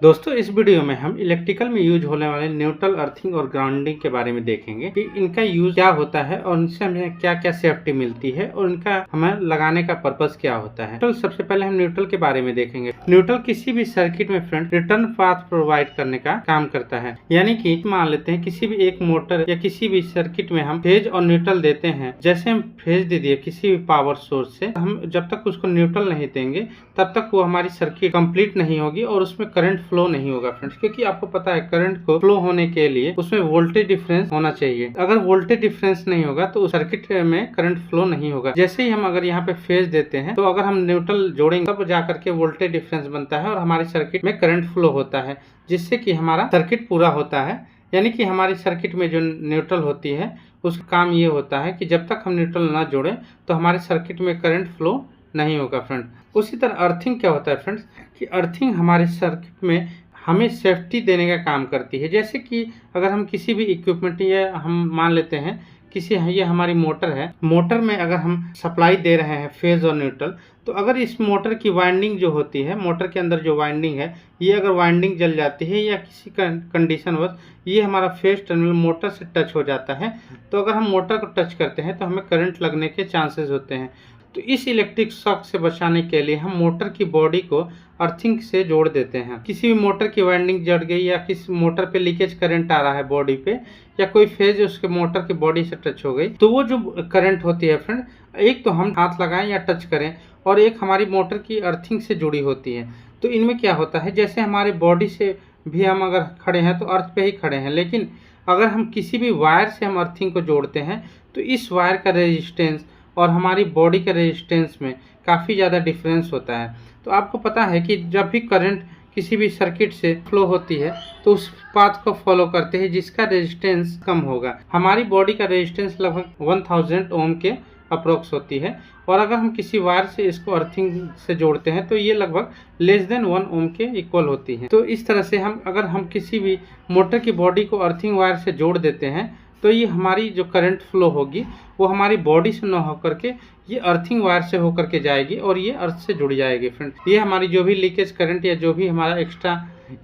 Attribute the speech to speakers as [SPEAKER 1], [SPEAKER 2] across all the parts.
[SPEAKER 1] दोस्तों इस वीडियो में हम इलेक्ट्रिकल में यूज होने वाले न्यूट्रल, अर्थिंग और ग्राउंडिंग के बारे में देखेंगे कि इनका यूज क्या होता है और इनसे हमें क्या क्या सेफ्टी मिलती है और इनका हमें लगाने का पर्पस क्या होता है। तो सबसे पहले हम न्यूट्रल के बारे में देखेंगे। न्यूट्रल किसी भी सर्किट में फ्रेंड रिटर्न पाथ प्रोवाइड करने का काम करता है। यानी कि मान लेते हैं किसी भी एक मोटर या किसी भी सर्किट में हम फेज और न्यूट्रल देते हैं। जैसे हम फेज दे दिए किसी भी पावर सोर्स से, हम जब तक उसको न्यूट्रल नहीं देंगे तब तक वो हमारी सर्किट कंप्लीट नहीं होगी और उसमें करंट फ्लो नहीं होगा फ्रेंड्स। क्योंकि आपको पता है करंट को फ्लो होने के लिए उसमें वोल्टेज डिफरेंस होना चाहिए। अगर वोल्टेज डिफरेंस नहीं होगा तो उस सर्किट में करंट फ्लो नहीं होगा। जैसे ही हम अगर यहाँ पे फेज देते हैं तो अगर हम न्यूट्रल जोड़ेंगे तब जाकर के वोल्टेज डिफरेंस बनता है और हमारी सर्किट में करंट फ्लो होता है, जिससे कि हमारा सर्किट पूरा होता है। यानी कि हमारी सर्किट में जो न्यूट्रल होती है उसका काम ये होता है कि जब तक हम न्यूट्रल ना जोड़ें तो हमारे सर्किट में करंट फ्लो नहीं होगा फ्रेंड। उसी तरह अर्थिंग क्या होता है फ्रेंड्स कि अर्थिंग हमारे सर्किट में हमें सेफ्टी देने का काम करती है। जैसे कि अगर हम किसी भी इक्विपमेंट या हम मान लेते हैं किसी ये हमारी मोटर है, मोटर में अगर हम सप्लाई दे रहे हैं फेज और न्यूट्रल, तो अगर इस मोटर की वाइंडिंग जो होती है, मोटर के अंदर जो वाइंडिंग है, ये अगर वाइंडिंग जल जाती है या किसी कंडीशन वश ये हमारा फेज टर्मिनल मोटर से टच हो जाता है, तो अगर हम मोटर को टच करते हैं तो हमें करंट लगने के चांसेस होते हैं। तो इस इलेक्ट्रिक शॉक से बचाने के लिए हम मोटर की बॉडी को अर्थिंग से जोड़ देते हैं। किसी भी मोटर की वाइंडिंग जड़ गई या किसी मोटर पे लीकेज करंट आ रहा है बॉडी पे, या कोई फेज उसके मोटर की बॉडी से टच हो गई, तो वो जो करंट होती है फ्रेंड, एक तो हम हाथ लगाएं या टच करें और एक हमारी मोटर की अर्थिंग से जुड़ी होती है। तो इनमें क्या होता है, जैसे हमारे बॉडी से भी हम अगर खड़े हैं तो अर्थ पे ही खड़े हैं, लेकिन अगर हम किसी भी वायर से हम अर्थिंग को जोड़ते हैं तो इस वायर का रेजिस्टेंस और हमारी बॉडी के रेजिस्टेंस में काफ़ी ज़्यादा डिफरेंस होता है। तो आपको पता है कि जब भी करंट किसी भी सर्किट से फ्लो होती है तो उस पाथ को फॉलो करते हैं जिसका रेजिस्टेंस कम होगा। हमारी बॉडी का रेजिस्टेंस लगभग 1000 ओम के अप्रोक्स होती है, और अगर हम किसी वायर से इसको अर्थिंग से जोड़ते हैं तो ये लगभग लेस देन 1 ओम के इक्वल होती है। तो इस तरह से अगर हम किसी भी मोटर की बॉडी को अर्थिंग वायर से जोड़ देते हैं तो ये हमारी जो करंट फ्लो होगी वो हमारी बॉडी से न होकर के ये अर्थिंग वायर से होकर के जाएगी और ये अर्थ से जुड़ जाएगी फ्रेंड। ये हमारी जो भी लीकेज करंट या जो भी हमारा एक्स्ट्रा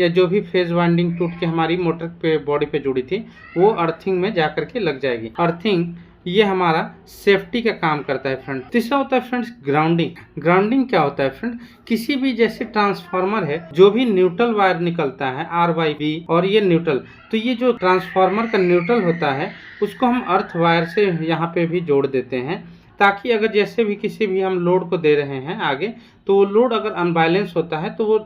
[SPEAKER 1] या जो भी फेज वाइंडिंग टूट के हमारी मोटर पे बॉडी पे जुड़ी थी वो अर्थिंग में जा करके लग जाएगी। अर्थिंग ये हमारा सेफ्टी का काम करता है फ्रेंड। तीसरा होता है फ्रेंड्स ग्राउंडिंग। ग्राउंडिंग क्या होता है फ्रेंड, किसी भी जैसे ट्रांसफार्मर है, जो भी न्यूट्रल वायर निकलता है R/B और ये न्यूट्रल, तो ये जो ट्रांसफार्मर का न्यूट्रल होता है उसको हम अर्थ वायर से यहाँ पे भी जोड़ देते हैं, ताकि अगर जैसे भी किसी भी हम लोड को दे रहे हैं आगे, तो वो लोड अगर अनबैलेंस होता है तो वो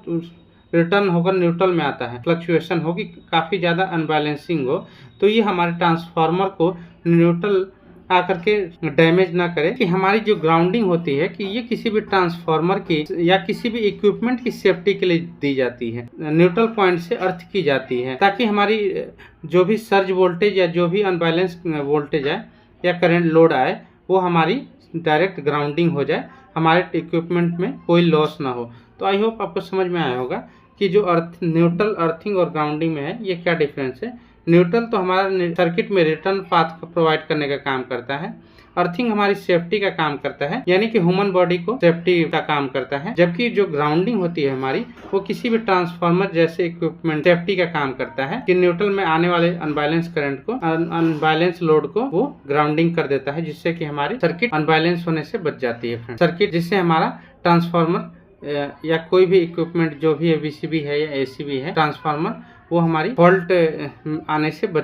[SPEAKER 1] रिटर्न होकर न्यूट्रल में आता है, फ्लक्चुएशन होगी, काफ़ी ज़्यादा अनबैलेंसिंग हो, तो ये हमारे ट्रांसफार्मर को न्यूट्रल आकर के डैमेज ना करे। कि हमारी जो ग्राउंडिंग होती है कि ये किसी भी ट्रांसफार्मर की या किसी भी इक्विपमेंट की सेफ्टी के लिए दी जाती है, न्यूट्रल पॉइंट से अर्थ की जाती है, ताकि हमारी जो भी सर्ज वोल्टेज या जो भी अनबैलेंस वोल्टेज आए या करंट लोड आए वो हमारी डायरेक्ट ग्राउंडिंग हो जाए, हमारे इक्विपमेंट में कोई लॉस ना हो। तो आई होप आपको समझ में आया होगा कि जो न्यूट्रल, अर्थिंग और ग्राउंडिंग में है ये क्या डिफरेंस है। न्यूट्रल तो हमारा सर्किट में रिटर्न पाथ को प्रोवाइड करने का काम करता है, अर्थिंग हमारी सेफ्टी का काम करता है, यानी कि ह्यूमन बॉडी को सेफ्टी का काम करता है, जबकि जो ग्राउंडिंग होती है हमारी वो किसी भी ट्रांसफार्मर जैसे इक्विपमेंट सेफ्टी का काम करता है कि न्यूट्रल में आने वाले अनबैलेंस करंट को, अनबैलेंस लोड को वो ग्राउंडिंग कर देता है, जिससे कि हमारी सर्किट अनबैलेंस होने से बच जाती है सर्किट, जिससे हमारा ट्रांसफार्मर या कोई भी इक्विपमेंट जो भी है, VCB है या ACB है ट्रांसफार्मर, वो हमारी फॉल्ट आने से बच